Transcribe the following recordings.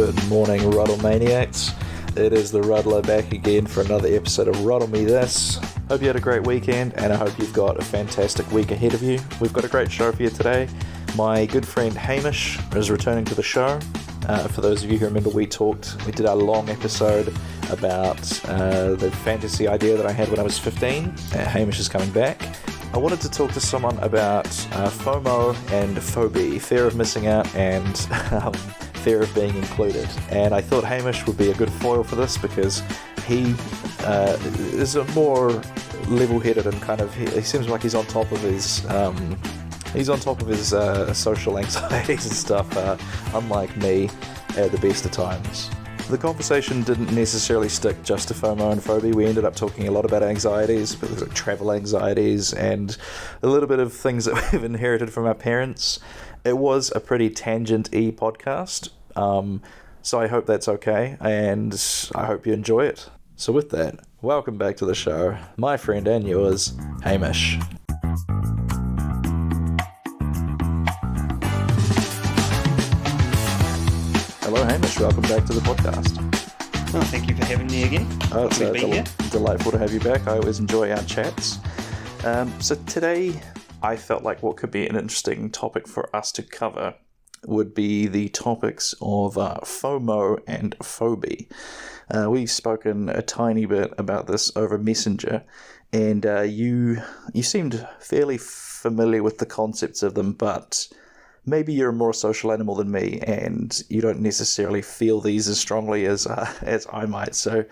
Good morning, Ruddle Maniacs. It is the Ruddler back again for another episode of Ruddle Me This. Hope you had a great weekend, and I hope you've got a fantastic week ahead of you. We've got a great show for you today. My good friend Hamish is returning to the show. For those of you who remember, we did our long episode about the fantasy idea that I had when I was 15. Hamish is coming back. I wanted to talk to someone about FOMO and FOBI, fear of missing out and fear of being included. And I thought Hamish would be a good foil for this because he is a more level-headed and kind of, he seems like he's on top of his social anxieties and stuff, unlike me at the best of times. The conversation didn't necessarily stick just to FOMO and FOBI. We ended up talking a lot about anxieties, travel anxieties, and a little bit of things that we've inherited from our parents. It was a pretty tangent-y podcast, so I hope that's okay, and I hope you enjoy it. So with that, welcome back to the show, my friend and yours, Hamish. Hello Hamish, welcome back to the podcast. Well, thank you for having me again. It's delightful to have you back. I always enjoy our chats. So today I felt like what could be an interesting topic for us to cover would be the topics of FOMO and FOBI. We've spoken a tiny bit about this over Messenger, and you seemed fairly familiar with the concepts of them, but maybe you're a more social animal than me, and you don't necessarily feel these as strongly as I might. So,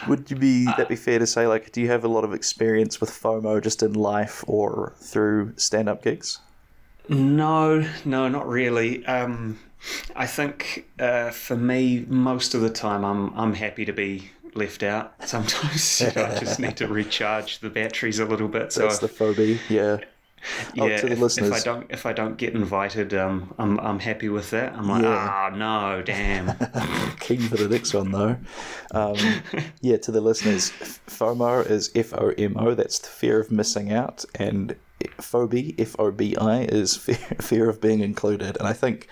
would that be fair to say? Like, do you have a lot of experience with FOMO just in life or through stand-up gigs? No, not really. I think for me, most of the time, I'm happy to be left out. Sometimes I just need to recharge the batteries a little bit. So that's the FOBI, yeah. Yeah, to the listeners. If I don't get invited, I'm happy with that. I'm like, no, damn. Keen for the next one though. To the listeners, FOMO is FOMO. That's the fear of missing out, and FOBI, FOBI, is fear of being included. And I think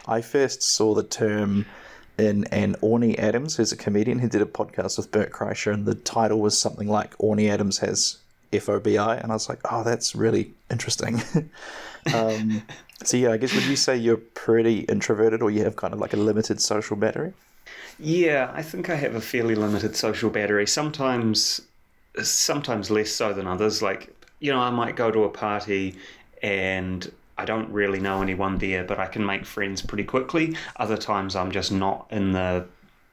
I first saw the term in Orny Adams, who's a comedian who did a podcast with Bert Kreischer, and the title was something like Orny Adams has FOBI, and I was like, oh, that's really interesting. So yeah, I guess would you say you're pretty introverted, or you have kind of like a limited social battery? Yeah, I think I have a fairly limited social battery. Sometimes less so than others. Like, I might go to a party and I don't really know anyone there, but I can make friends pretty quickly. Other times I'm just not in the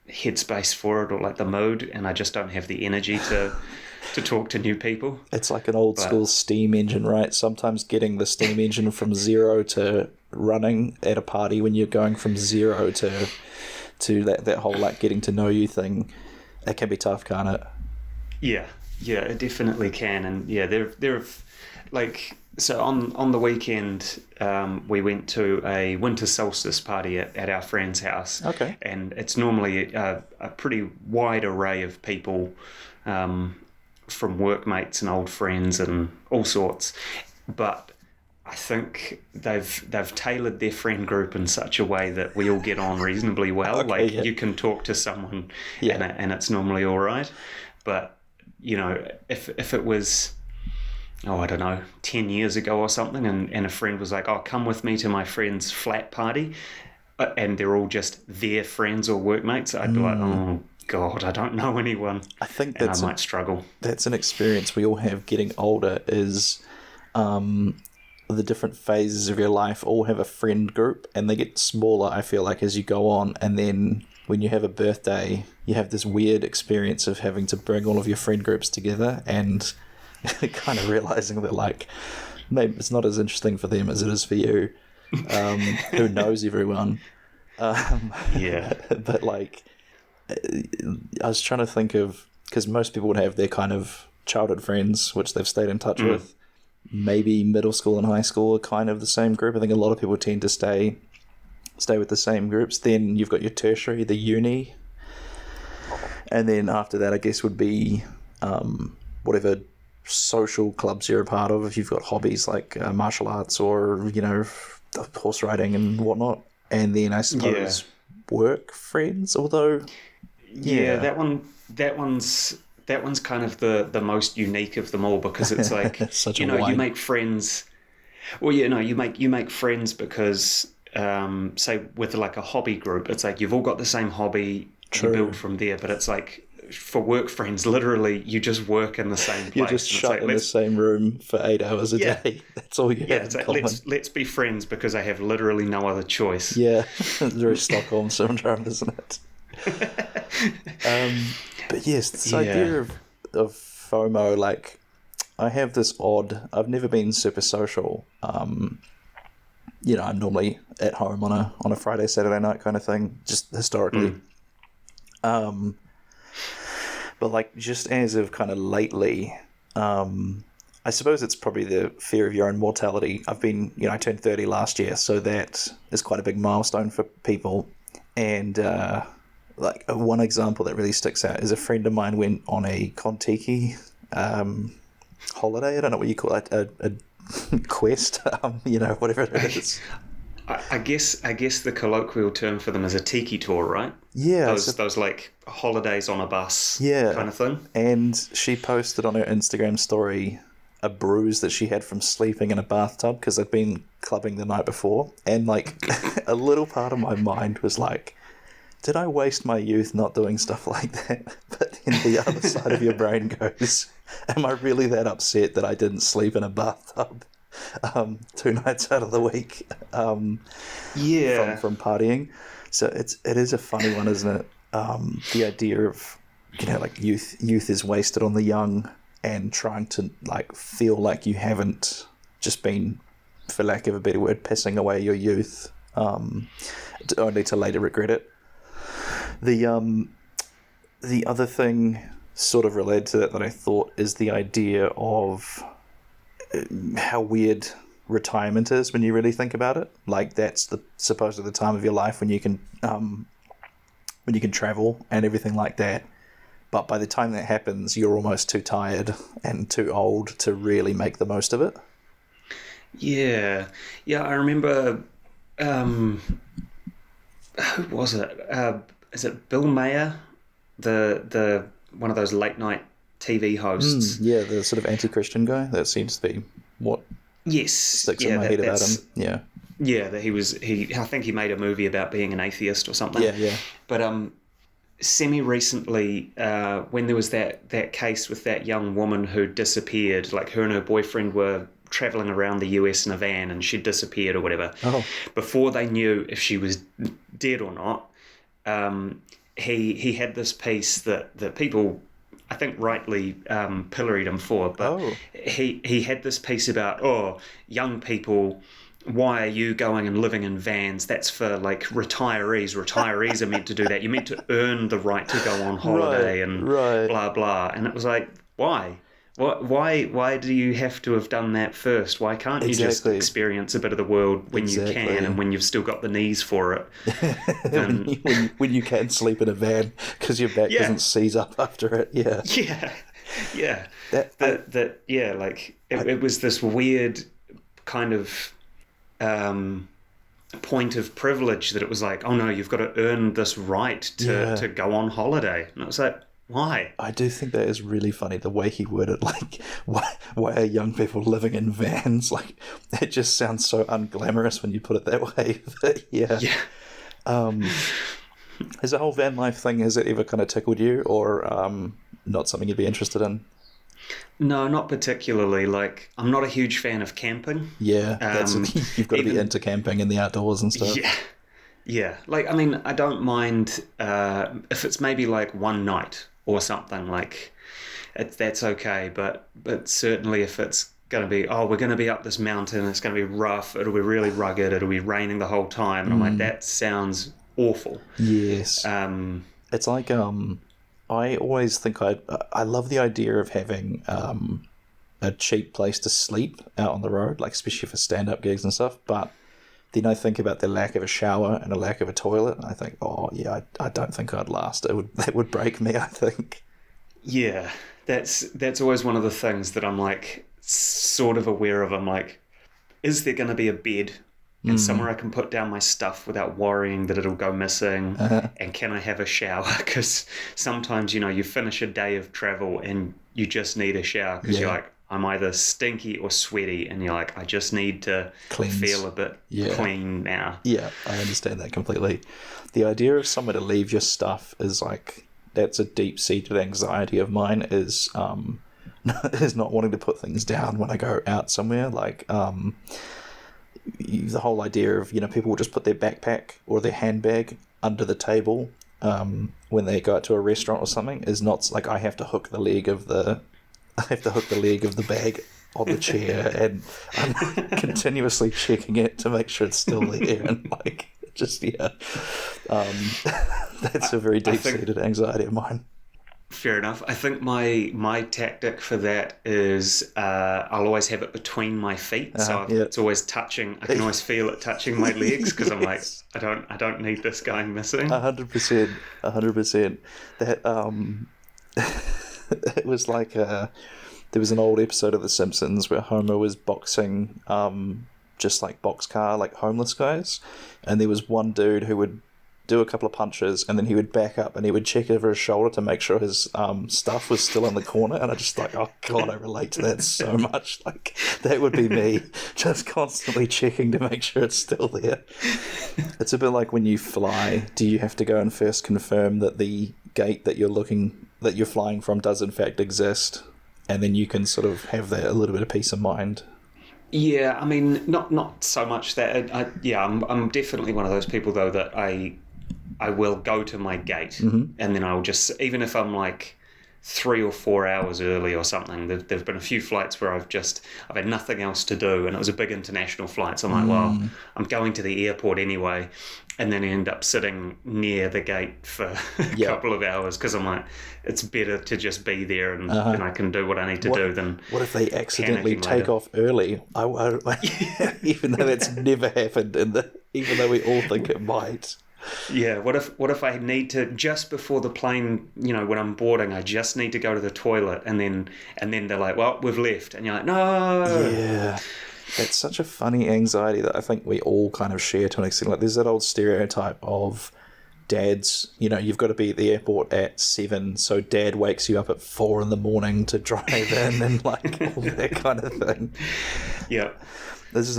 headspace for it, or like the mood, and I just don't have the energy to talk to new people. It's like an old school steam engine, right? Sometimes getting the steam engine from zero to running at a party when you're going from zero to that whole like getting to know you thing, it can be tough, can't it? Yeah, it definitely can. And yeah, there like, so on the weekend we went to a winter solstice party at our friend's house. Okay. And it's normally a pretty wide array of people, from workmates and old friends and all sorts, but I think they've tailored their friend group in such a way that we all get on reasonably well. Okay, you can talk to someone, and it's normally all right. But if it was, I don't know, 10 years ago or something, and a friend was like, "Oh, come with me to my friend's flat party," and they're all just their friends or workmates, I'd be like, "Oh God, I don't know anyone." I think I might struggle. That's an experience we all have getting older, is the different phases of your life all have a friend group, and they get smaller, I feel like, as you go on. And then when you have a birthday, you have this weird experience of having to bring all of your friend groups together and kind of realizing that, like, maybe it's not as interesting for them as it is for you, who knows everyone. But like, I was trying to think of, because most people would have their kind of childhood friends, which they've stayed in touch with. Maybe middle school and high school are kind of the same group. I think a lot of people tend to stay with the same groups. Then you've got your tertiary, the uni. And then after that, I guess, would be whatever social clubs you're a part of. If you've got hobbies like martial arts or, horse riding and whatnot. and then I suppose work friends. Although, that one's kind of the most unique of them all, because it's like Such you a know wide... you make friends. Well, you make friends because say with like a hobby group, it's like you've all got the same hobby. True. You build from there, but it's like for work friends, literally you just work in the same place. You're just shut in the same room for 8 hours a day. That's all you have in common. Let's be friends because I have literally no other choice. Yeah, it's very Stockholm syndrome, isn't it? But yes, this idea of FOMO, like, I have this odd... I've never been super social. I'm normally at home on a Friday, Saturday night kind of thing, just historically. But like, just as of kind of lately, I suppose it's probably the fear of your own mortality. I turned 30 last year, so that is quite a big milestone for people. And like, one example that really sticks out is a friend of mine went on a Kontiki holiday. I don't know what you call it, a quest, whatever it is. I guess the colloquial term for them is a tiki tour, right? Yeah. Those like holidays on a bus kind of thing. And she posted on her Instagram story a bruise that she had from sleeping in a bathtub because I'd been clubbing the night before. And like a little part of my mind was like, did I waste my youth not doing stuff like that? But then the other side of your brain goes, am I really that upset that I didn't sleep in a bathtub 2 nights out of the week from partying? So it is a funny one, isn't it? The idea of like youth is wasted on the young, and trying to like feel like you haven't just been, for lack of a better word, pissing away your youth, only to later regret it. The other thing sort of related to that I thought is the idea of how weird retirement is when you really think about it. Like, that's supposedly the time of your life when you can travel and everything like that. But by the time that happens, you're almost too tired and too old to really make the most of it. Yeah. I remember. Who was it? Is it Bill Mayer, the one of those late night TV hosts? The sort of anti-Christian guy. That seems to be what sticks in my head about him. Yeah, that I think he made a movie about being an atheist or something. Yeah. But semi-recently, when there was that case with that young woman who disappeared, like her and her boyfriend were traveling around the US in a van and she disappeared or whatever. Oh. Before they knew if she was dead or not, he had this piece that people, I think, rightly pilloried him for, but he had this piece about, young people, why are you going and living in vans? That's for like retirees. Retirees are meant to do that. You're meant to earn the right to go on holiday and blah blah. And it was like, why? Why do you have to have done that first? Why can't you just experience a bit of the world when you can, and when you've still got the knees for it? when you can sleep in a van because your back doesn't seize up after it. Yeah. It was this weird kind of point of privilege that it was like, oh no, you've got to earn this right to go on holiday. And it was like, why? I do think that is really funny, the way he worded, like, why are young people living in vans? Like, it just sounds so unglamorous when you put it that way. But has the whole van life thing, has it ever kind of tickled you, or not something you'd be interested in? No, not particularly. Like, I'm not a huge fan of camping. Yeah, you've got to be into camping in the outdoors and stuff. Yeah. Like, I mean, I don't mind if it's maybe like one night or something, like that's okay. But certainly if it's going to be, we're going to be up this mountain, it's going to be rough, it'll be really rugged, it'll be raining the whole time, and I'm like, that sounds awful. Yes. It's like I always think I love the idea of having a cheap place to sleep out on the road, like especially for stand-up gigs and stuff. But then I think about the lack of a shower and a lack of a toilet, and I think, I don't think I'd last. That would break me, I think. Yeah, that's always one of the things that I'm like sort of aware of. I'm like, is there going to be a bed and somewhere I can put down my stuff without worrying that it'll go missing. And can I have a shower? Because sometimes, you finish a day of travel and you just need a shower because you're like, I'm either stinky or sweaty, and you're like, I just need to Cleanse. feel a bit clean now. Yeah, I understand that completely. The idea of somewhere to leave your stuff is like, that's a deep-seated anxiety of mine, is not wanting to put things down when I go out somewhere. Like, the whole idea of, people will just put their backpack or their handbag under the table when they go out to a restaurant or something, is not like I have to hook the leg of the bag on the chair, and I'm continuously checking it to make sure it's still there, and like, just that's a very deep-seated anxiety of mine. Fair enough. I think my tactic for that is I'll always have it between my feet, so it's always touching. I can always feel it touching my legs because I'm like, I don't need this going missing. 100%. That it was like there was an old episode of The Simpsons where Homer was boxing just like boxcar, like homeless guys, and there was one dude who would do a couple of punches and then he would back up and he would check over his shoulder to make sure his stuff was still in the corner, and I just like, oh god, I relate to that so much. Like, that would be me, just constantly checking to make sure it's still there. It's a bit like when you fly, do you have to go and first confirm that the gate that you're flying from does in fact exist, and then you can sort of have that a little bit of peace of mind? Yeah, I mean, not so much that. I'm definitely one of those people though that I will go to my gate, and then I'll just, even if I'm like 3 or 4 hours early or something. There've been a few flights where I've had nothing else to do, and it was a big international flight, so I'm like, well, I'm going to the airport anyway, and then I end up sitting near the gate for a couple of hours because I'm like, it's better to just be there and I can do what I need to do than what if they accidentally take off early? Even though that's never happened, even though we all think it might. Yeah, what if I need to, just before the plane, when I'm boarding, I just need to go to the toilet, and then they're like, well, we've left, and you're like, no. Yeah, it's such a funny anxiety that I think we all kind of share to an extent. Like, there's that old stereotype of dads, you've got to be at the airport at 7, so dad wakes you up at 4 a.m. to drive in, and like all that kind of thing. Yeah. It's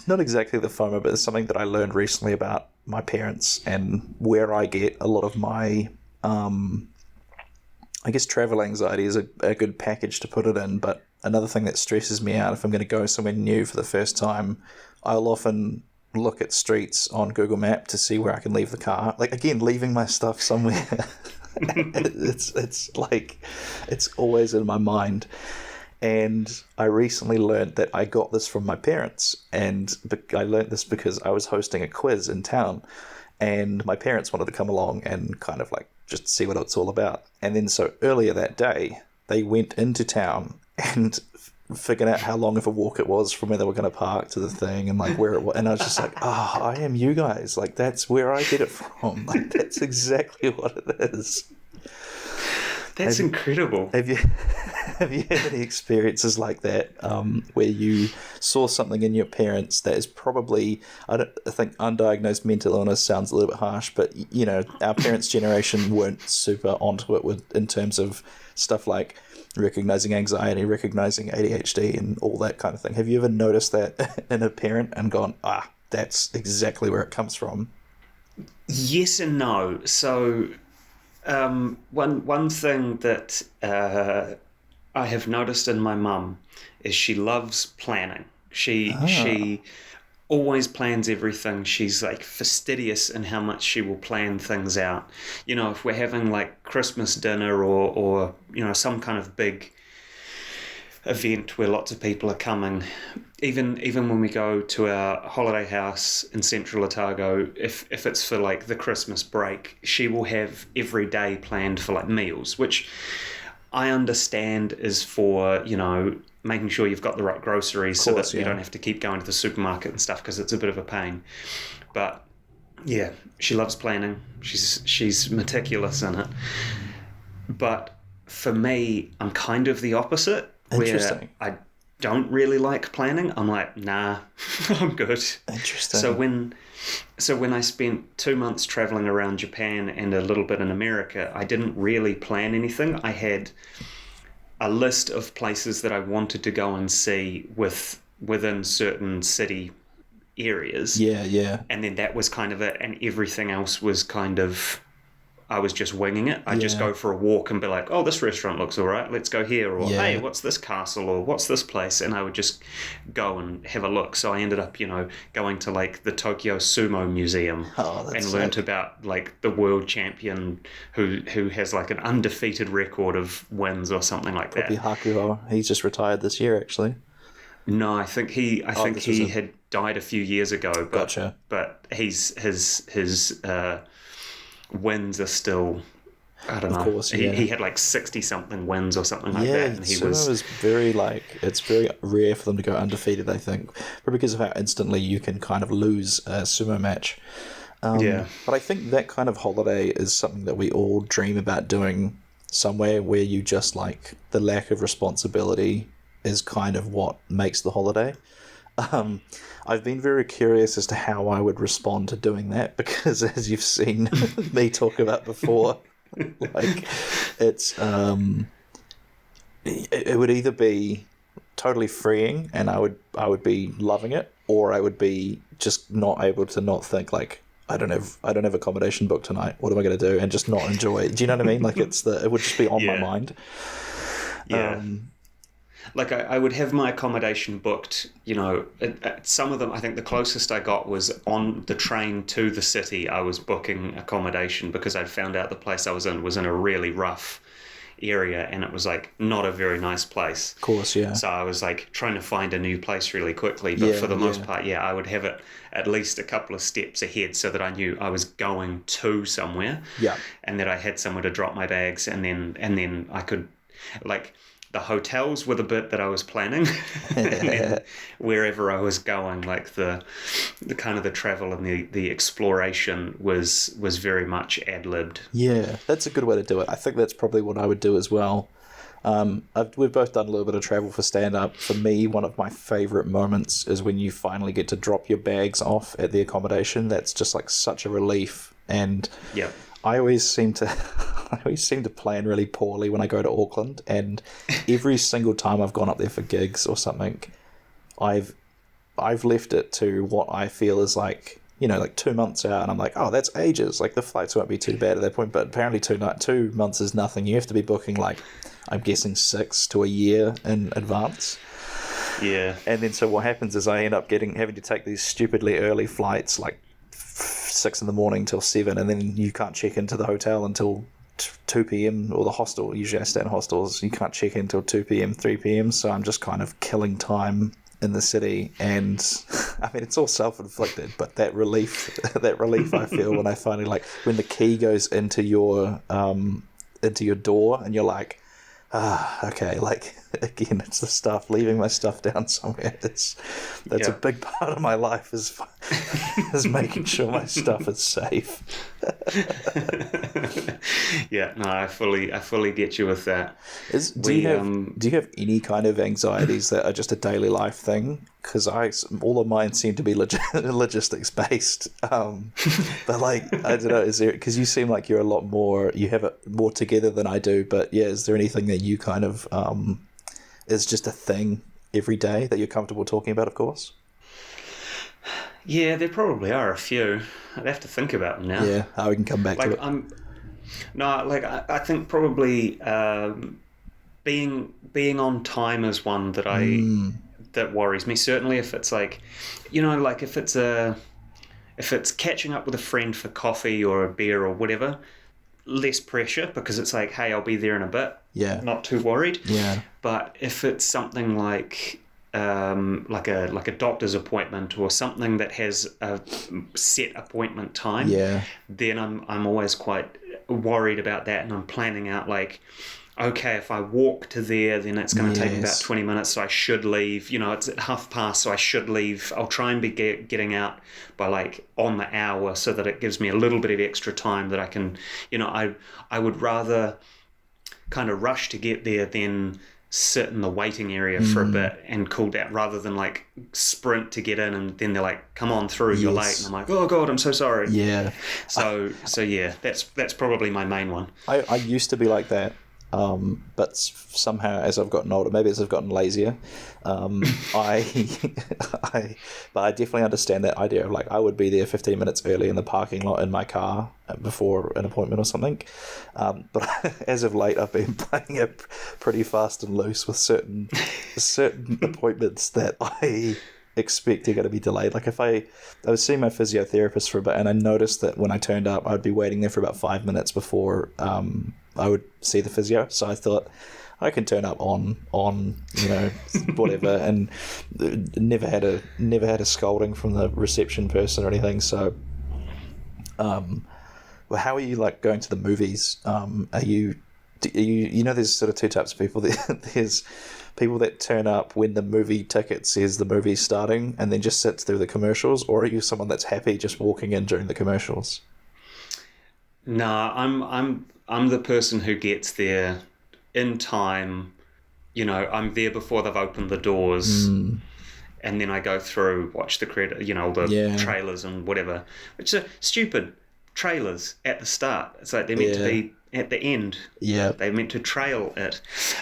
not exactly the FOMO, but it's something that I learned recently about my parents and where I get a lot of my, I guess travel anxiety is a good package to put it in. But another thing that stresses me out, if I'm going to go somewhere new for the first time, I'll often look at streets on Google Map to see where I can leave the car. Like, again, leaving my stuff somewhere. It's like, it's always in my mind. And I recently learned that I got this from my parents, and I learned this because I was hosting a quiz in town, and my parents wanted to come along and kind of like just see what it's all about. And then so earlier that day, they went into town and figured out how long of a walk it was from where they were going to park to the thing, and like where it was. And I was just like, I am you guys. Like, that's where I get it from. Like, that's exactly what it is. That's incredible. Have you had any experiences like that where you saw something in your parents that is probably, I think undiagnosed mental illness sounds a little bit harsh, but our parents' generation weren't super onto it in terms of stuff like recognizing anxiety, recognizing ADHD, and all that kind of thing. Have you ever noticed that in a parent and gone, that's exactly where it comes from? Yes and no. So one thing that I have noticed in my mum is she loves planning. She always plans everything. She's like fastidious in how much she will plan things out. If we're having like Christmas dinner or some kind of big event where lots of people are coming, even when we go to our holiday house in Central Otago, if it's for like the Christmas break, she will have every day planned for like meals, which I understand is for making sure you've got the right groceries, so that you don't have to keep going to the supermarket and stuff, because it's a bit of a pain. But yeah, she loves planning. She's meticulous in it. But for me, I'm kind of the opposite. Interesting. Where don't really like planning, I'm like, nah, I'm good. Interesting. So when I spent 2 months traveling around Japan and a little bit in America, I didn't really plan anything. I had a list of places that I wanted to go and see within certain city areas. Yeah. And then that was kind of it, and everything else was kind of, I was just winging it. I'd just go for a walk and be like, oh, this restaurant looks all right, let's go here. Or, hey, what's this castle? Or what's this place? And I would just go and have a look. So I ended up, going to like the Tokyo Sumo Museum and learnt about like the world champion who has like an undefeated record of wins or something like that. Probably Hakuho. He's just retired this year, actually. No, I think he had died a few years ago. But, Gotcha. But his wins are still, I don't know. Of course, he had like 60-something wins or something like that. And sumo is very it's very rare for them to go undefeated, I think, but because of how instantly you can kind of lose a sumo match. But I think that kind of holiday is something that we all dream about doing somewhere where you just like the lack of responsibility is kind of what makes the holiday. I've been very curious as to how I would respond to doing that, because as you've seen me talk about before, like it's it would either be totally freeing and I would be loving it, or I would be just not able to not think like I don't have accommodation booked tonight. What am I going to do? And just not enjoy it. Do you know what I mean? Like it would just be on my mind. Yeah. Like I would have my accommodation booked, some of them, I think the closest I got was on the train to the city. I was booking accommodation because I'd found out the place I was in a really rough area, and it was like not a very nice place. Of course, yeah. So I was like trying to find a new place really quickly, but for the most part, I would have it at least a couple of steps ahead so that I knew I was going to somewhere. Yeah. And that I had somewhere to drop my bags, and then I could, like, the hotels were the bit that I was planning, and then wherever I was going, like the kind of the travel and the exploration was very much ad-libbed. Yeah, that's a good way to do it. I think that's probably what I would do as well. We've both done a little bit of travel for stand-up. For me, one of my favourite moments is when you finally get to drop your bags off at the accommodation. That's just like such a relief. And I always seem to plan really poorly when I go to Auckland, and every single time I've gone up there for gigs or something, I've left it to what I feel is like, like 2 months out, and I'm like, oh, that's ages. Like the flights won't be too bad at that point, but apparently 2 months is nothing. You have to be booking like, I'm guessing 6 to a year in advance. Yeah. And then so what happens is I end up having to take these stupidly early flights, like 6 in the morning till 7, and then you can't check into the hotel until 2 p.m. or the hostel. Usually I stay in hostels. You can't check in until 2 p.m., 3 p.m. So I'm just kind of killing time in the city, and I mean it's all self-inflicted, but that relief I feel when I finally, like, when the key goes into your door and you're like, okay, like, again, it's the stuff, leaving my stuff down somewhere. That's a big part of my life is making sure my stuff is safe. Yeah, no, I fully get you with that. Do you have any kind of anxieties that are just a daily life thing? Because all of mine seem to be logistics based. But like, I don't know, is there, because you seem like you have it more together than I do, but yeah, is there anything that you kind of is just a thing every day that you're comfortable talking about, of course? Yeah, there probably are a few. I'd have to think about them now. Yeah, we can come back to it. I think probably being on time is one that that worries me. Certainly if it's like, like if it's catching up with a friend for coffee or a beer or whatever, less pressure, because it's like, hey, I'll be there in a bit. Yeah. Not too worried. Yeah. But if it's something like a doctor's appointment or something that has a set appointment time, then I'm always quite worried about that, and I'm planning out like, okay, if I walk to there, then it's going to take about 20 minutes, so I should leave. It's at 1:30, so I should leave. I'll try and be getting out by like on the hour, so that it gives me a little bit of extra time that I can, I would rather kind of rush to get there than sit in the waiting area for a bit and cool down, rather than like sprint to get in, and then they're like, come on through, you're late, and I'm like, oh god, I'm so sorry. Yeah. So yeah, that's probably my main one. I used to be like that, but somehow as I've gotten older, maybe as I've gotten lazier, I definitely understand that idea of like, I would be there 15 minutes early in the parking lot in my car before an appointment or something. But as of late, I've been playing it pretty fast and loose with certain appointments that I expect are going to be delayed. Like if I was seeing my physiotherapist for a bit, and I noticed that when I turned up, I'd be waiting there for about 5 minutes before I would see the physio. So I thought, I can turn up on whatever, and never had a scolding from the reception person or anything. So, well, how are you like going to the movies? Are you there's sort of two types of people. There's people that turn up when the movie ticket says the movie's starting and then just sits through the commercials, or are you someone that's happy just walking in during the commercials? Nah, I'm the person who gets there in time. I'm there before they've opened the doors, and then I go through, watch the credit, the trailers and whatever, which are stupid trailers at the start. It's like they're meant to be at the end. Yeah, they're meant to trail it.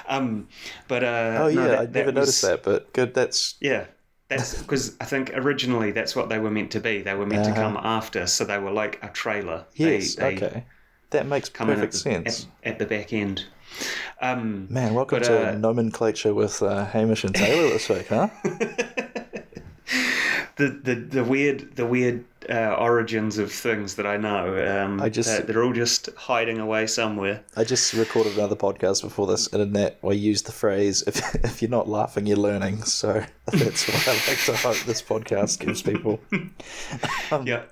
I never noticed that, but good. That's because I think originally that's what they were meant to be. They were meant to come after, so they were like a trailer. Yes, okay. That makes perfect sense. At the back end. Man, welcome to Nomenclature with Hamish and Taylor this week, huh? the weird origins of things that I know. They're all just hiding away somewhere. I just recorded another podcast before this, and in that I used the phrase, if you're not laughing, you're learning. So that's what I like to hope this podcast gives people. Yeah.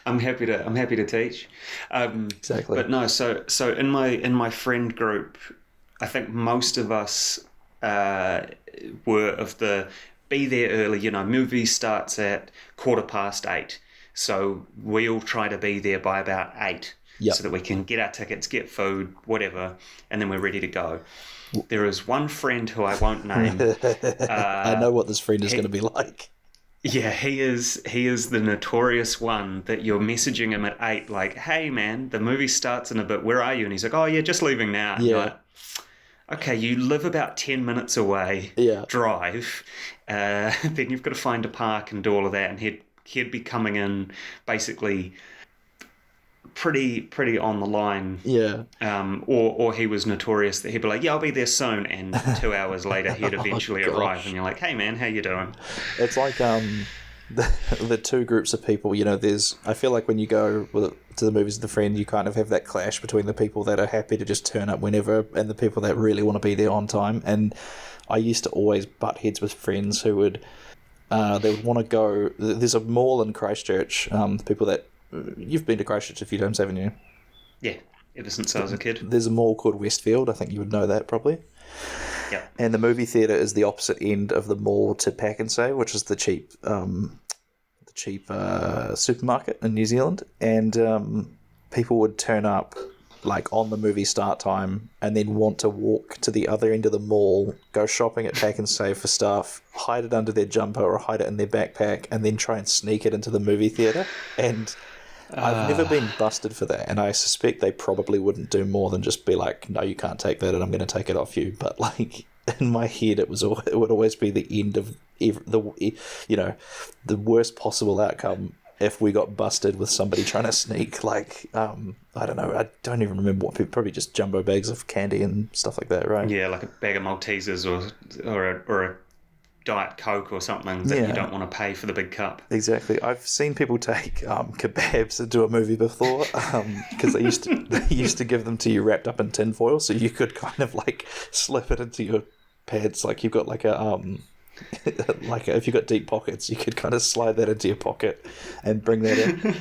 I'm happy to teach. Exactly. But no, so in my friend group, I think most of us were of the be there early. Movie starts at 8:15, so we all try to be there by about 8, so that we can get our tickets, get food, whatever, and then we're ready to go. There is one friend who I won't name. I know what this friend is going to be like. Yeah, he is the notorious one that you're messaging him at 8, like, hey man, the movie starts in a bit, where are you? And he's like, oh yeah, just leaving now. And you're like, okay, you live about 10 minutes away, drive, then you've got to find a park and do all of that, and he'd be coming in basically pretty on the line. Yeah. Or he was notorious that he'd be like, yeah, I'll be there soon, and 2 hours later he'd eventually arrive, and you're like, hey man, how you doing? It's like the two groups of people, I feel like when you go to the movies with a friend, you kind of have that clash between the people that are happy to just turn up whenever and the people that really want to be there on time. And I used to always butt heads with friends who would they would want to go. There's a mall in Christchurch, people that you've been to Christchurch a few times, haven't you? Yeah, ever since I was a kid. There's a mall called Westfield. I think you would know that probably. Yeah. And the movie theatre is the opposite end of the mall to Pack and Save, which is the cheap supermarket in New Zealand. And people would turn up like on the movie start time and then want to walk to the other end of the mall, go shopping at Pack and Save for stuff, hide it under their jumper or hide it in their backpack, and then try and sneak it into the movie theatre. And I've never been busted for that, and I suspect they probably wouldn't do more than just be like, no, you can't take that and I'm going to take it off you. But like in my head, it would always be the end of the worst possible outcome if we got busted with somebody trying to sneak, like, I don't know, I don't even remember what people, probably just jumbo bags of candy and stuff like that, right? Yeah, like a bag of Maltesers or a Diet Coke or something that you don't want to pay for the big cup. Exactly. I've seen people take kebabs into a movie before because they used to give them to you wrapped up in tinfoil, so you could kind of like slip it into your pants, like you've got like a if you've got deep pockets, you could kind of slide that into your pocket and bring that in.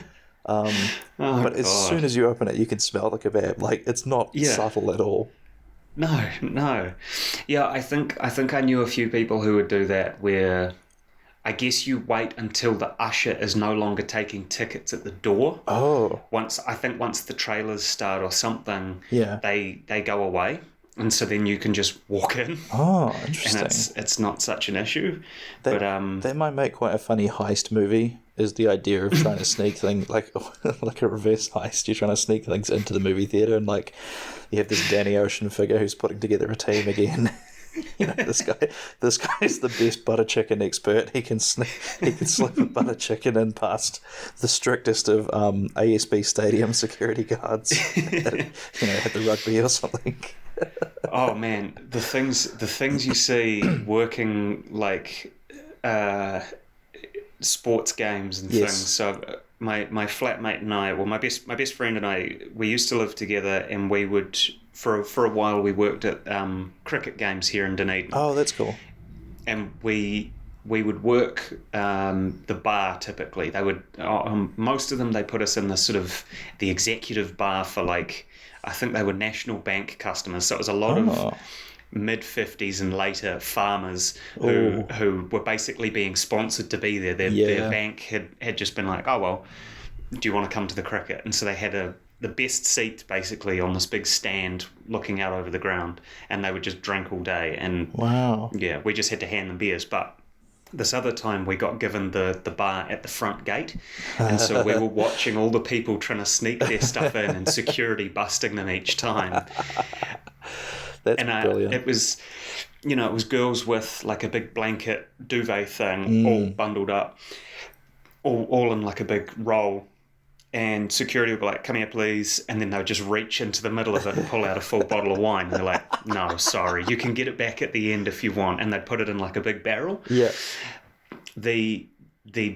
But as soon as you open it, you can smell the kebab. Like it's not subtle at all. No. Yeah, I think I knew a few people who would do that, where I guess you wait until the usher is no longer taking tickets at the door. Oh. Once the trailers start or something, they go away. and so then you can just walk in. Oh, interesting. And it's not such an issue. That might make quite a funny heist movie. Is the idea of trying to sneak things like a reverse heist? You're trying to sneak things into the movie theater, and like you have this Danny Ocean figure who's putting together a team again. This guy's the best butter chicken expert. He can slip a butter chicken in past the strictest of ASB stadium security guards at the rugby or something. Oh man, the things you see working like sports games and things. So my flatmate and I, well, my best friend and I, we used to live together, and we would for a while we worked at cricket games here in Dunedin. Oh, that's cool. And we would work the bar typically. They would most of them they put us in the sort of the executive bar for like, I think they were National Bank customers. So it was a lot of mid-50s and later farmers who were basically being sponsored to be there. Their bank had just been like, oh, well, do you want to come to the cricket? And so they had the best seat basically on this big stand looking out over the ground, and they would just drink all day. And wow. Yeah, we just had to hand them beers. But this other time we got given the bar at the front gate, and so we were watching all the people trying to sneak their stuff in and security busting them each time. That's brilliant. It was girls with like a big blanket duvet thing all bundled up, all in like a big roll, and security would be like, come here please, and then they would just reach into the middle of it and pull out a full bottle of wine, and they're like, no, sorry, you can get it back at the end if you want, and they'd put it in like a big barrel. Yeah. The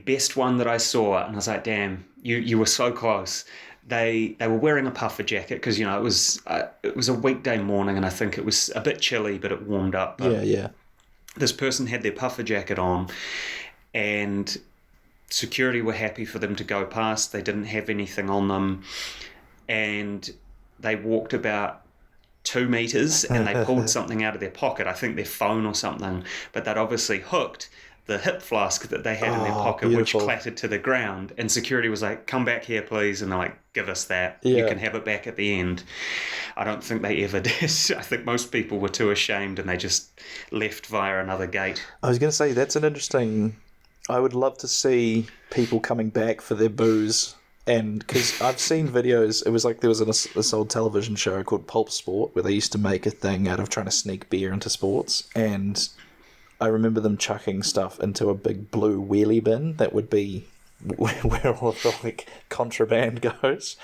best one that I saw, and I was like, damn, you were so close. They were wearing a puffer jacket because it was a weekday morning, and I think it was a bit chilly, but it warmed up. Yeah. This person had their puffer jacket on, and security were happy for them to go past. They didn't have anything on them, and they walked about 2 meters, and they pulled something out of their pocket. I think their phone or something, but they'd obviously hooked the hip flask that they had in their pocket, beautiful. Which clattered to the ground, and security was like, come back here please, and they're like, give us that. You can have it back at the end. I don't think they ever did. I think most people were too ashamed, and they just left via another gate. I was going to say, that's an interesting... I would love to see people coming back for their booze, and because I've seen videos, it was like there was this old television show called Pulp Sport where they used to make a thing out of trying to sneak beer into sports, and I remember them chucking stuff into a big blue wheelie bin that would be where all of the like contraband goes,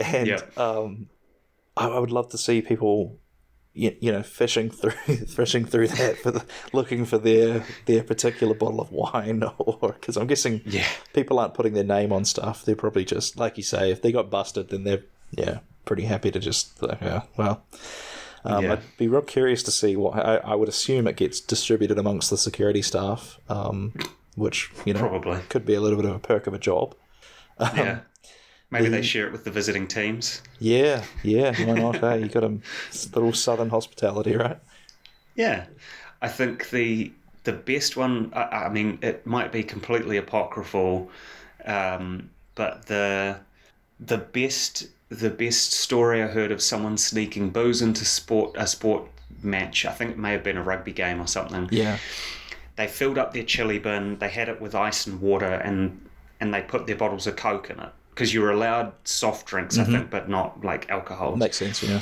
and I would love to see people, fishing through that looking for their particular bottle of wine, or because I'm guessing people aren't putting their name on stuff. They're probably just, like you say, if they got busted, then they're pretty happy to just I'd be real curious to see what I would assume it gets distributed amongst the security staff, which probably could be a little bit of a perk of a job. Maybe they share it with the visiting teams. Yeah, why not? Hey, you got a little southern hospitality, right? Yeah, I think the best one. I mean, it might be completely apocryphal, but the best story I heard of someone sneaking booze into a sport match. I think it may have been a rugby game or something. Yeah, they filled up their chili bin. They had it with ice and water, and they put their bottles of Coke in it. Because you were allowed soft drinks, I think, but not like alcohol. Makes sense, yeah.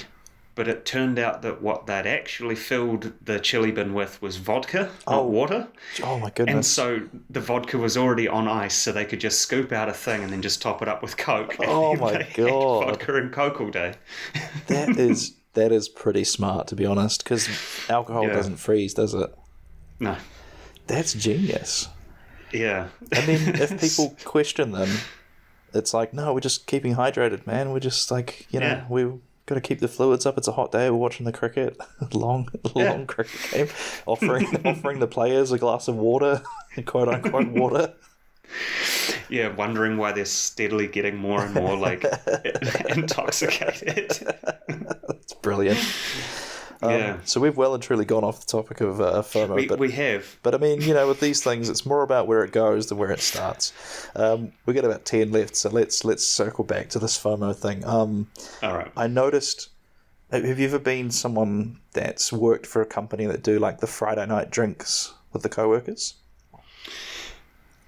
But it turned out that what they'd actually filled the chili bin with was vodka, not water. Oh my goodness. And so the vodka was already on ice, so they could just scoop out a thing and then just top it up with Coke. Oh my god. Vodka and Coke all day. That is pretty smart, to be honest, because alcohol doesn't freeze, does it? No. That's genius. Yeah. I mean, if people question them, it's like, no, we're just keeping hydrated, man. We're just like, we've got to keep the fluids up. It's a hot day. We're watching the cricket, long cricket game, offering the players a glass of water, quote unquote water. Yeah, wondering why they're steadily getting more and more like intoxicated. That's brilliant. So we've well and truly gone off the topic of FOMO. We have. But I mean, with these things, it's more about where it goes than where it starts. We got about 10 left, so let's circle back to this FOMO thing. All right. I noticed, Have you ever been someone that's worked for a company that do like the Friday night drinks with the co-workers?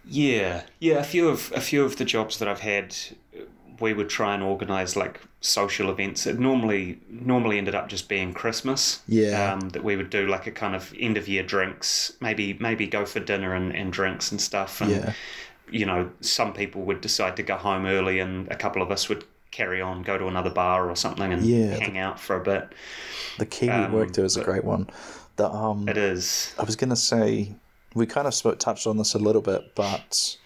Yeah. A few of the jobs that I've had, we would try and organise like social events. It normally ended up just being Christmas. Yeah. That we would do like a kind of end of year drinks, maybe go for dinner and drinks and stuff. And Yeah. some people would decide to go home early, and a couple of us would carry on, go to another bar or something, and hang out for a bit. The Kiwi work too is a great one. It is. I was going to say, we kind of touched on this a little bit, but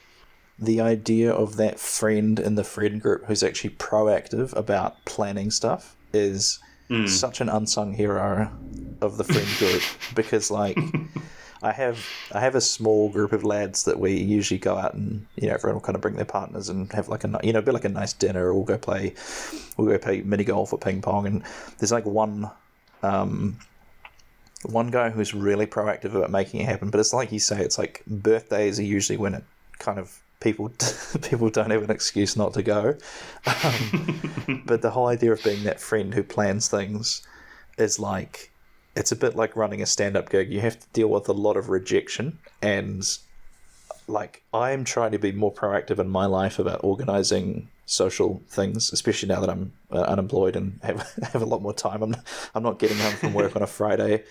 the idea of that friend in the friend group who's actually proactive about planning stuff is such an unsung hero of the friend group, because like I have a small group of lads that we usually go out and everyone will kind of bring their partners and have like a be like a nice dinner, or we'll go play mini golf or ping pong, and there's like one guy who's really proactive about making it happen. But it's like you say, it's like birthdays are usually when it kind of people don't have an excuse not to go. But the whole idea of being that friend who plans things is like, it's a bit like running a stand-up gig. You have to deal with a lot of rejection, and like I'm trying to be more proactive in my life about organising social things, especially now that I'm unemployed and have a lot more time. I'm not getting home from work on a Friday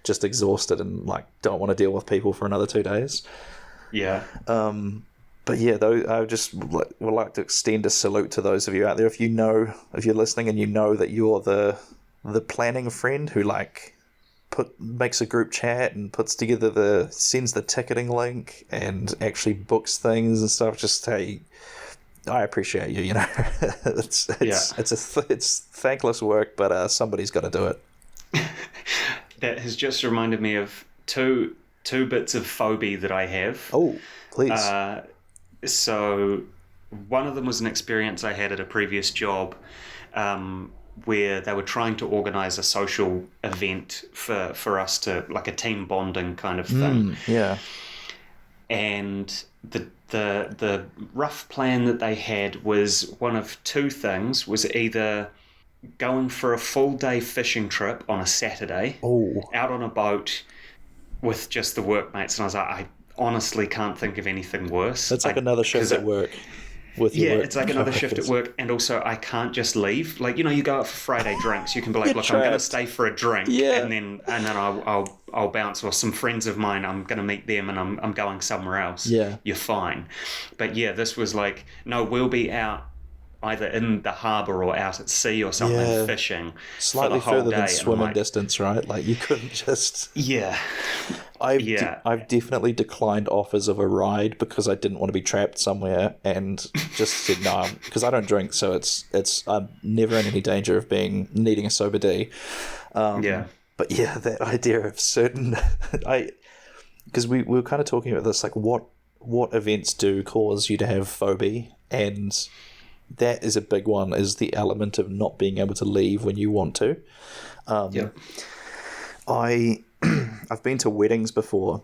just exhausted and like don't want to deal with people for another 2 days. Yeah. But yeah, though, I just would like to extend a salute to those of you out there. If you're listening and you know that you're the planning friend who like makes a group chat and sends the ticketing link and actually books things and stuff, just hey, I appreciate you. It's thankless work, but somebody's got to do it. That has just reminded me of two bits of phobia that I have. Oh, please. So one of them was an experience I had at a previous job, where they were trying to organise a social event for us to, like a team bonding kind of thing. Yeah. And the rough plan that they had was one of two things: was either going for a full day fishing trip on a Saturday, out on a boat with just the workmates, and I was like, I honestly can't think of anything worse. That's like another shift at work. It's like another shift at work, and also I can't just leave. Like, you go out for Friday drinks, you can be like, look, I'm going to stay for a drink, and then I'll bounce, or some friends of mine, I'm going to meet them, and I'm going somewhere else. Yeah, you're fine. But yeah, this was like, no, we'll be out either in the harbour or out at sea or something, fishing slightly for the whole further day. than swimming distance, right? Like you couldn't just I've definitely declined offers of a ride because I didn't want to be trapped somewhere, and just said no, because I don't drink, so I'm never in any danger of needing a sober day. But yeah, that idea of certain because we were kind of talking about this, like what events do cause you to have phobia, and that is a big one, is the element of not being able to leave when you want to. I've been to weddings before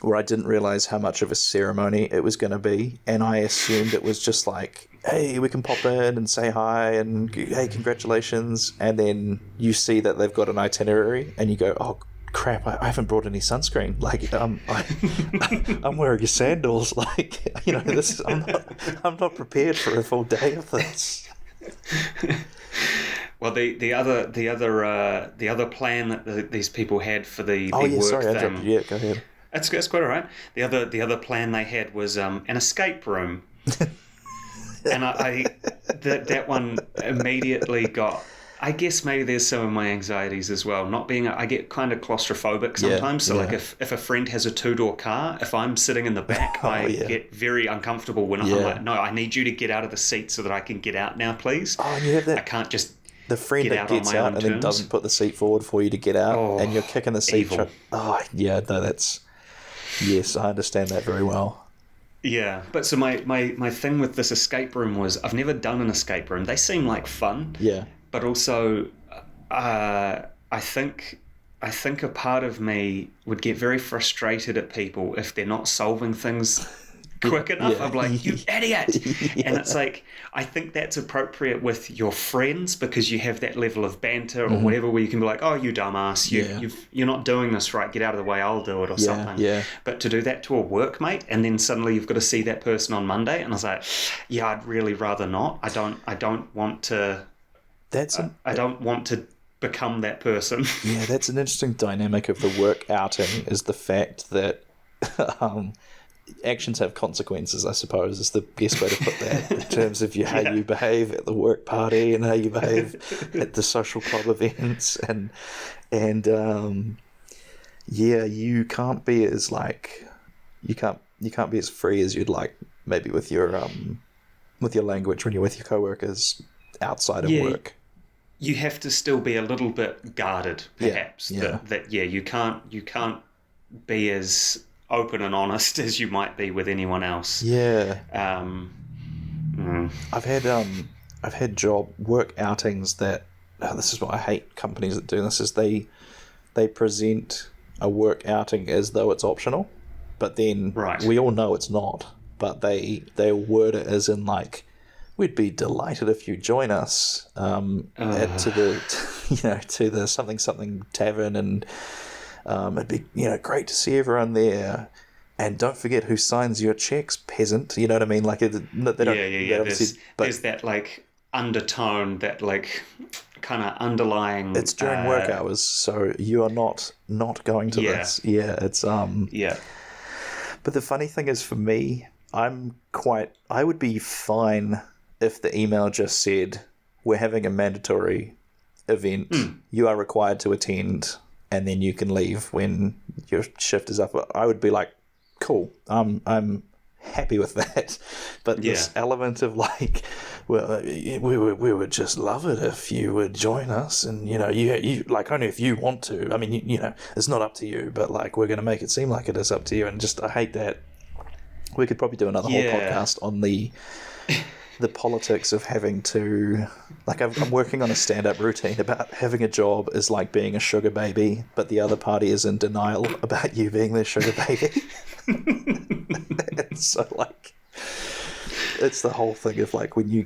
where I didn't realize how much of a ceremony it was going to be, and I assumed it was just like, hey, we can pop in and say hi and hey, congratulations, and then you see that they've got an itinerary and you go, oh crap, I haven't brought any sunscreen. Like, I'm wearing sandals. Like, this I'm not prepared for a full day of this. Well, the other plan that these people had for the work thing. Yeah, go ahead. That's quite all right. The other plan they had was an escape room, and that one immediately got. I guess maybe there's some of my anxieties as well. I get kind of claustrophobic sometimes. Like if a friend has a 2-door car, if I'm sitting in the back, I get very uncomfortable when I'm like, no, I need you to get out of the seat so that I can get out now, please. Oh, and you have that. I can't just. The friend that gets out and then doesn't put the seat forward for you to get out, and you're kicking the seat. Yes, I understand that very well. Yeah, but so my thing with this escape room was, I've never done an escape room. They seem like fun. Yeah. But also, I think a part of me would get very frustrated at people if they're not solving things quick enough. Yeah. I'm like, you idiot. And it's like, I think that's appropriate with your friends because you have that level of banter or whatever where you can be like, oh, you dumbass, you're not doing this right, get out of the way, I'll do it or something. Yeah. But to do that to a workmate and then suddenly you've got to see that person on Monday, and I was like, yeah, I'd really rather not. I don't want to I don't want to become that person. Yeah, that's an interesting dynamic of the work outing, is the fact that actions have consequences, I suppose, is the best way to put that, in terms of how you behave at the work party and how you behave at the social club events, and you can't be as you can't be as free as you'd like, maybe with your language when you're with your coworkers outside of work. You have to still be a little bit guarded, perhaps. That you can't be as open and honest as you might be with anyone else. Yeah. I've had job work outings that this is what I hate companies that do this, is they present a work outing as though it's optional, but then we all know it's not. But they word it as in like, we'd be delighted if you join us to the something tavern, and it'd be great to see everyone there. And don't forget who signs your checks, peasant. You know what I mean? Like they don't. There's that like undertone, that like kind of underlying. It's during work hours, so you are not going to this. Yeah, it's But the funny thing is, for me, I would be fine if the email just said, we're having a mandatory event, you are required to attend, and then you can leave when your shift is up. I would be like, cool, I'm happy with that. But this element of like, well, we would just love it if you would join us, and you like, only if you want to. I mean, it's not up to you, but like, we're going to make it seem like it is up to you. And just, I hate that. We could probably do another whole podcast on the politics of having to, like, I'm working on a stand-up routine about having a job is like being a sugar baby, but the other party is in denial about you being their sugar baby. And so, like, it's the whole thing of like, when you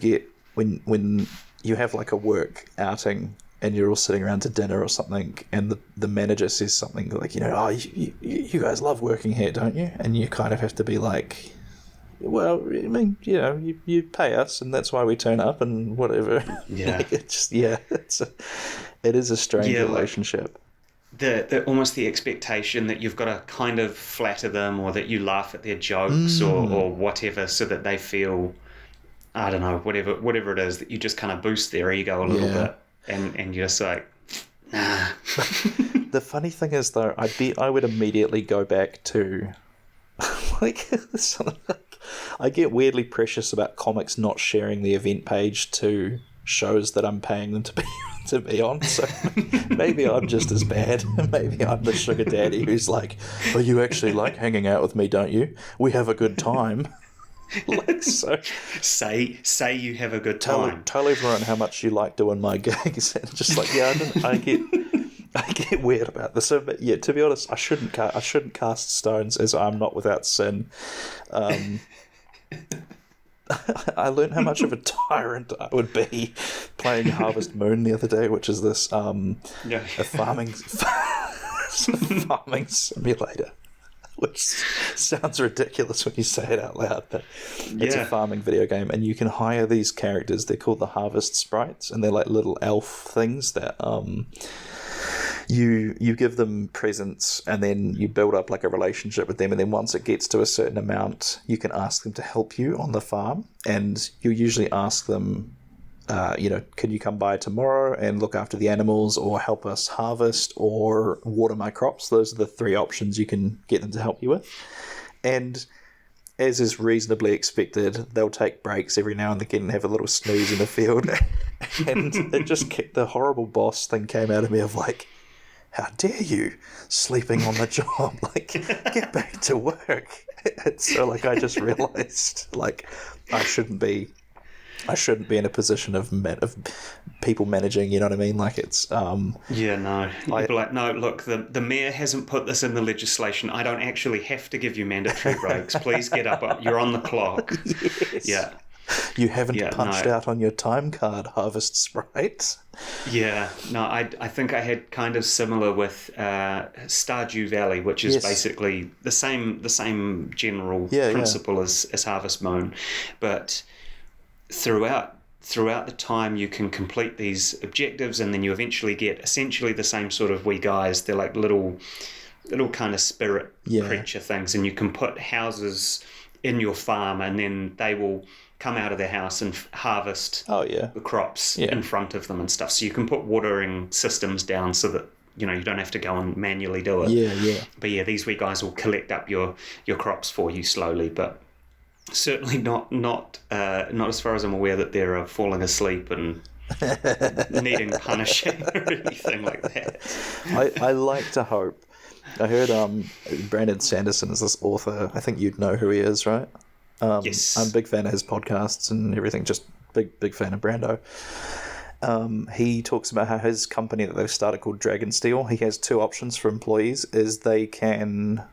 have like a work outing and you're all sitting around to dinner or something, and the manager says something like, oh, you guys love working here, don't you? And you kind of have to be like, well, I mean, you pay us, and that's why we turn up, and whatever. Yeah, it's just, it is a strange relationship. The almost the expectation that you've got to kind of flatter them, or that you laugh at their jokes, or whatever, so that they feel, I don't know, whatever it is, that you just kind of boost their ego a little bit, and you're just like, nah. The funny thing is, though, I bet I would immediately go back to like I get weirdly precious about comics not sharing the event page to shows that I'm paying them to be on. So maybe I'm just as bad. Maybe I'm the sugar daddy who's like, oh, you actually like hanging out with me, don't you? We have a good time. Like, so say you have a good time. Tell everyone how much you like doing my gigs. And just like, I get weird about this. So, but yeah, to be honest, I shouldn't cast stones, as I'm not without sin. I learned how much of a tyrant I would be playing Harvest Moon the other day, which is this a farming simulator, which sounds ridiculous when you say it out loud, but it's a farming video game, and you can hire these characters. They're called the Harvest Sprites, and they're like little elf things that you give them presents, and then you build up like a relationship with them, and then once it gets to a certain amount, you can ask them to help you on the farm, and you usually ask them, can you come by tomorrow and look after the animals, or help us harvest, or water my crops? Those are the three options you can get them to help you with. And as is reasonably expected, they'll take breaks every now and again and have a little snooze in the field. And it just the horrible boss thing came out of me of like, how dare you, sleeping on the job? Like, get back to work. And so, like, I just realised, like, I shouldn't be in a position of people managing, you know what I mean? Like it's Yeah, no. You'd be like, no, look, the mayor hasn't put this in the legislation. I don't actually have to give you mandatory breaks. Please get up. You're on the clock. yes. Yeah. You haven't punched out on your time card, Harvest Sprite. Yeah, no, I think I had kind of similar with Stardew Valley, which is basically the same general principle as Harvest Moon, but throughout the time you can complete these objectives, and then you eventually get essentially the same sort of wee guys. They're like little kind of spirit creature things, and you can put houses in your farm, and then they will come out of their house and harvest the crops in front of them and stuff. So you can put watering systems down so that you don't have to go and manually do it. But these wee guys will collect up your crops for you slowly, but certainly not as far as I'm aware that they're falling asleep and needing punishing or anything like that. I like to hope. I heard Brandon Sanderson is this author. I think you'd know who he is, right? Yes. I'm a big fan of his podcasts and everything, just big fan of Brando. He talks about how his company that they've started called Dragonsteel, he has two options for employees, is they can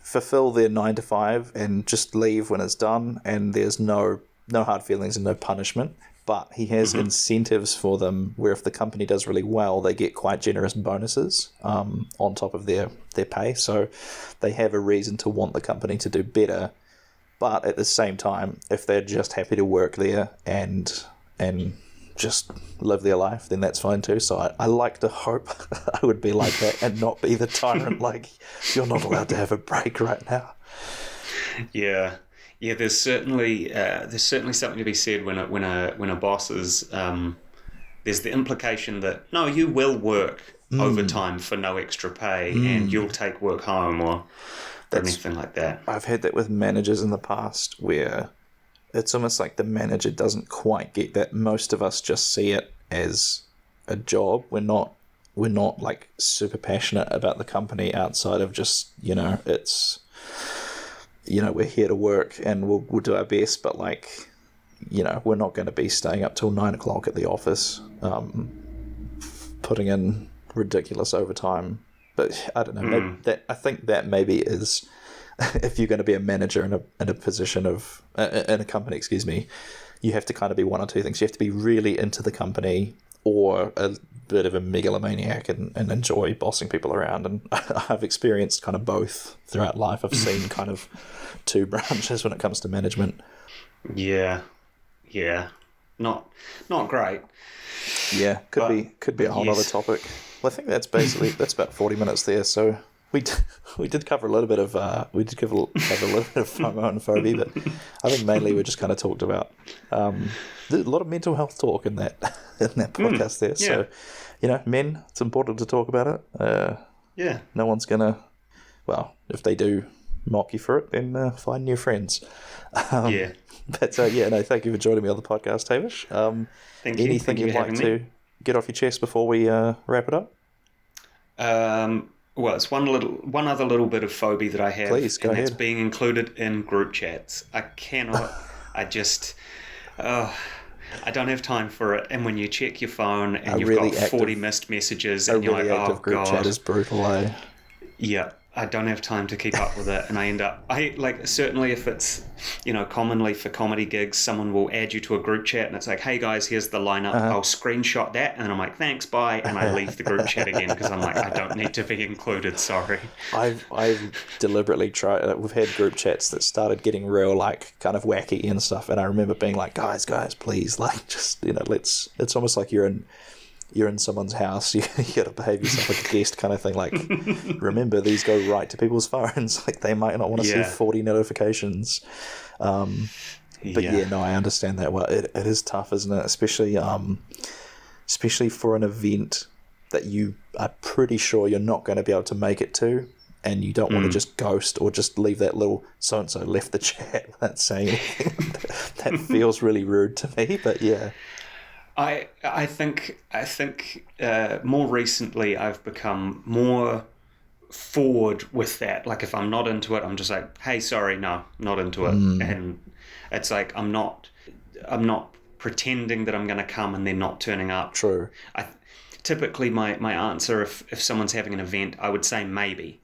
fulfill their 9 to 5 and just leave when it's done, and there's no hard feelings and no punishment. But he has incentives for them where if the company does really well, they get quite generous bonuses on top of their pay. So they have a reason to want the company to do better. But at the same time, if they're just happy to work there and just live their life, then that's fine too. So I like to hope I would be like that and not be the tyrant, like, you're not allowed to have a break right now. Yeah. Yeah, there's certainly something to be said when a boss is there's the implication that no, you will work overtime for no extra pay and you'll take work home or anything like that. I've had that with managers in the past where it's almost like the manager doesn't quite get that. Most of us just see it as a job. We're not like super passionate about the company outside of just, it's, we're here to work and we'll do our best, but like, we're not going to be staying up till 9 o'clock at the office, putting in ridiculous overtime. But I don't know. I think that maybe is, if you're going to be a manager in a position of in a company, you have to kind of be one or two things. You have to be really into the company, or a bit of a megalomaniac and enjoy bossing people around. And I've experienced kind of both throughout life. I've seen kind of two branches when it comes to management. Yeah, not great. Yeah, could be a whole other topic. Well, I think that's about 40 minutes there. So we did cover a little bit of cover a little bit of FOMO and FOBI, but I think mainly we just kind of talked about a lot of mental health talk in that podcast there. Yeah. So men, it's important to talk about it. No one's gonna, well, if they do mock you for it, then find new friends. But thank you for joining me on the podcast, Hamish. Thank you. Anything you'd like to get off your chest before we wrap it up? Well, it's one other little bit of phobia that I have. Please, go ahead. It's being included in group chats. I cannot. I don't have time for it. And when you check your phone and you've got 40 missed messages, and you're like, oh god, group chat is brutal, eh? Yeah. I don't have time to keep up with it, and certainly if it's, commonly for comedy gigs, someone will add you to a group chat and it's like, hey guys, here's the lineup. I'll screenshot that, and then I'm like, thanks, bye, and I leave the group chat again because I'm like, I don't need to be included, sorry. I've deliberately tried. We've had group chats that started getting real, like, kind of wacky and stuff, and I remember being like, guys, please, like, just, it's almost like you're in someone's house, you got to behave yourself like a guest kind of thing. Like, remember, these go right to people's phones. Like, they might not want to see 40 notifications. But I understand that. Well, it is tough, isn't it? Especially for an event that you are pretty sure you're not going to be able to make it to, and you don't want to just ghost or just leave that little so-and-so left the chat without saying anything. That feels really rude to me, but yeah. I think more recently I've become more forward with that. Like, if I'm not into it, I'm just like, hey, sorry, no, not into it. And it's like I'm not pretending that I'm going to come and then not turning up. True. Typically, my answer, if someone's having an event, I would say maybe.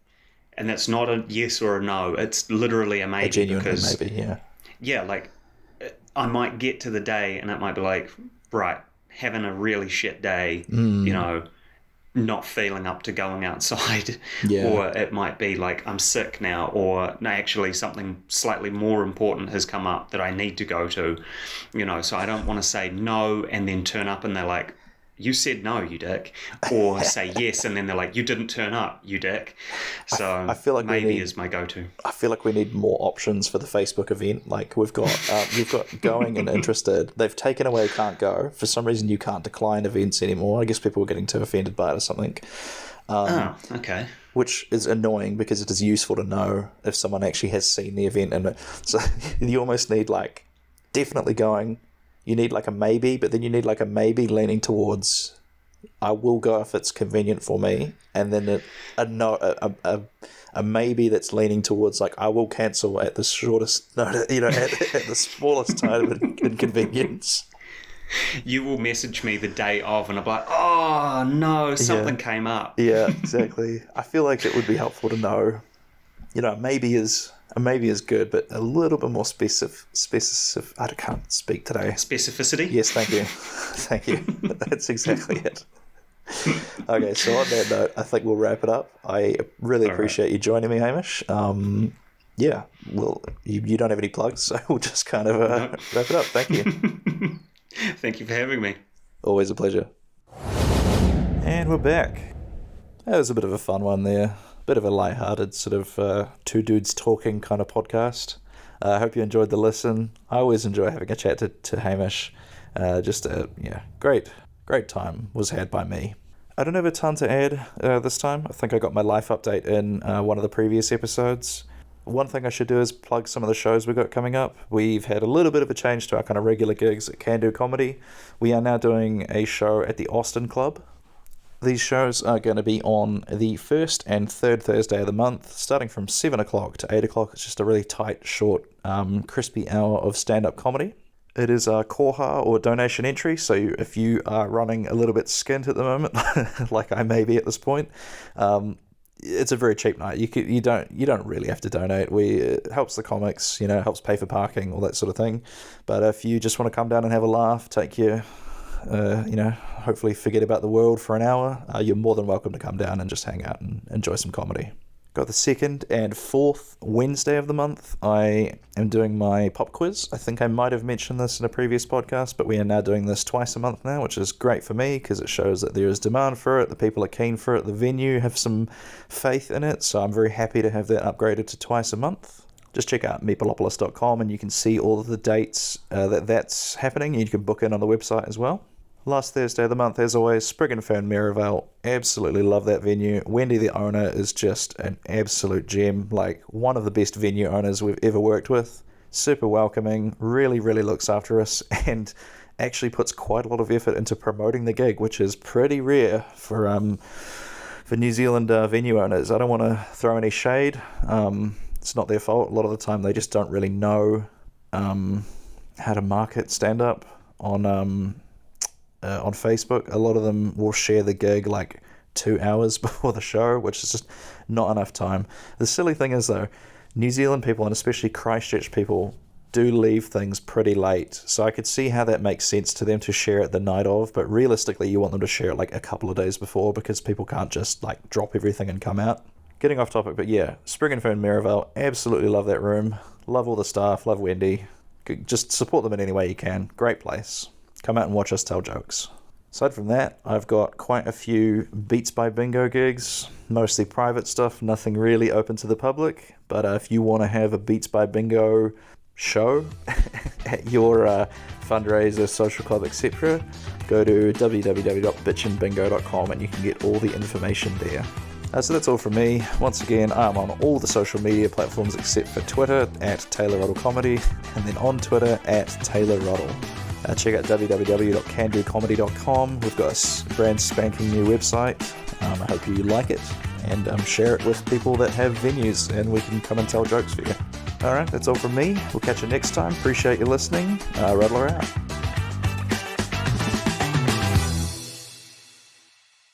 And that's not a yes or a no. It's literally a maybe. A genuine maybe, yeah. Yeah, like, I might get to the day and it might be like, right, having a really shit day, not feeling up to going outside. Yeah. Or it might be like, I'm sick now, or no, actually something slightly more important has come up that I need to go to. So I don't want to say no and then turn up and they're like, you said no, you dick. Or say yes and then they're like, you didn't turn up, you dick. So I feel like maybe is my go-to. I feel like we need more options for the Facebook event. Like we've got going and interested. They've taken away can't go. For some reason you can't decline events anymore. I guess people were getting too offended by it or something. Okay. Which is annoying because it is useful to know if someone actually has seen the event. And so you almost need like definitely going. You need like a maybe, but then you need like a maybe leaning towards I will go if it's convenient for me, and then a maybe that's leaning towards like I will cancel at the shortest notice, at the smallest time of inconvenience. You will message me the day of, and I'm like, oh no, something came up. Yeah, exactly. I feel like it would be helpful to know. Maybe is good, but a little bit more specific. I can't speak today. Specificity? Yes, thank you. Thank you. That's exactly it. Okay, so on that note, I think we'll wrap it up. I really appreciate you joining me, Hamish. Yeah, well, you don't have any plugs, so we'll just kind of wrap it up. Thank you. Thank you for having me. Always a pleasure. And we're back. That was a bit of a fun one there. Bit of a lighthearted sort of two dudes talking kind of podcast. I hope you enjoyed the listen. I always enjoy having a chat to Hamish. Great time was had by me. I don't have a ton to add this time. I think I got my life update in one of the previous episodes. One thing I should do is plug some of the shows we've got coming up. We've had a little bit of a change to our kind of regular gigs at Can Do Comedy. We are now doing a show at the Austin Club. These shows are going to be on the first and third Thursday of the month, starting from 7 o'clock to 8 o'clock. It's just a really tight, short, crispy hour of stand-up comedy. It is a koha or donation entry, so if you are running a little bit skint at the moment, like I may be at this point, it's a very cheap night. You don't really have to donate. It helps the comics, helps pay for parking, all that sort of thing. But if you just want to come down and have a laugh, take your hopefully forget about the world for an hour, you're more than welcome to come down and just hang out and enjoy some comedy. Got the second and fourth Wednesday of the month. I am doing my pop quiz. I think I might have mentioned this in a previous podcast, but we are now doing this twice a month now, which is great for me because it shows that there is demand for it, the people are keen for it, the venue have some faith in it, so I'm very happy to have that upgraded to twice a month. Just check out meatballopolis.com and you can see all of the dates that's happening. You can book in on the website as well. Last Thursday of the month, as always, Sprig and Fern Merivale. Absolutely love that venue. Wendy, the owner, is just an absolute gem. Like, one of the best venue owners we've ever worked with. Super welcoming, really, really looks after us, and actually puts quite a lot of effort into promoting the gig, which is pretty rare for New Zealand venue owners. I don't want to throw any shade. It's not their fault. A lot of the time, they just don't really know how to market stand-up on Facebook. A lot of them will share the gig like 2 hours before the show, which is just not enough time. The silly thing is though, New Zealand people and especially Christchurch people do leave things pretty late, so I could see how that makes sense to them to share it the night of, but realistically you want them to share it like a couple of days before because people can't just like drop everything and come out. Getting off topic, but yeah, Sprig and Fern Merivale, absolutely love that room, love all the staff, love Wendy, just support them in any way you can. Great place. Come out and watch us tell jokes. Aside from that, I've got quite a few Beats by Bingo gigs, mostly private stuff, nothing really open to the public. But if you want to have a Beats by Bingo show at your fundraiser, social club, etc., go to www.bitchandbingo.com and you can get all the information there. So that's all from me. Once again, I'm on all the social media platforms except for Twitter at Taylor Ruddle Comedy, and then on Twitter at Taylor Ruddle. Check out www.candocomedy.com. We've got a brand spanking new website. I hope you like it, and share it with people that have venues, and we can come and tell jokes for you. Alright, that's all from me. We'll catch you next time. Appreciate you listening. Ruddler out.